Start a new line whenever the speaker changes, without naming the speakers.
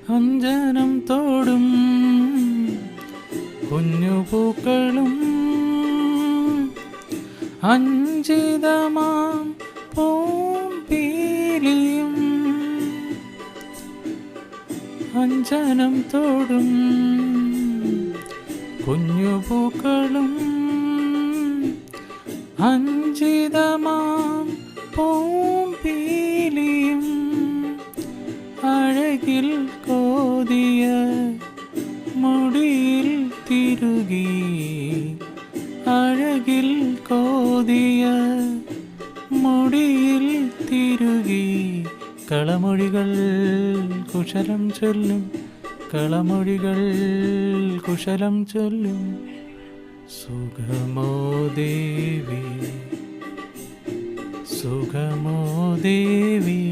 അഞ്ജനം തോടും കുഞ്ഞു പൂക്കളും അഞ്ചിതമാം പൂമ്പീലിയും അഞ്ജനം തോടും കുഞ്ഞു പൂക്കളും അഞ്ചിതമാം പൂമ്പീലിയും അഴകിൽ കോതിയ മുടിയിൽ തിരുകി അഴകിൽ കോതിയ മുടിയിൽ തിരുകി കളമൊഴികൾ കുശലം ചൊല്ലും കളമൊഴികൾ കുശലം ചൊല്ലും സുഖമോ ദേവി സുഖമോ ദേവി.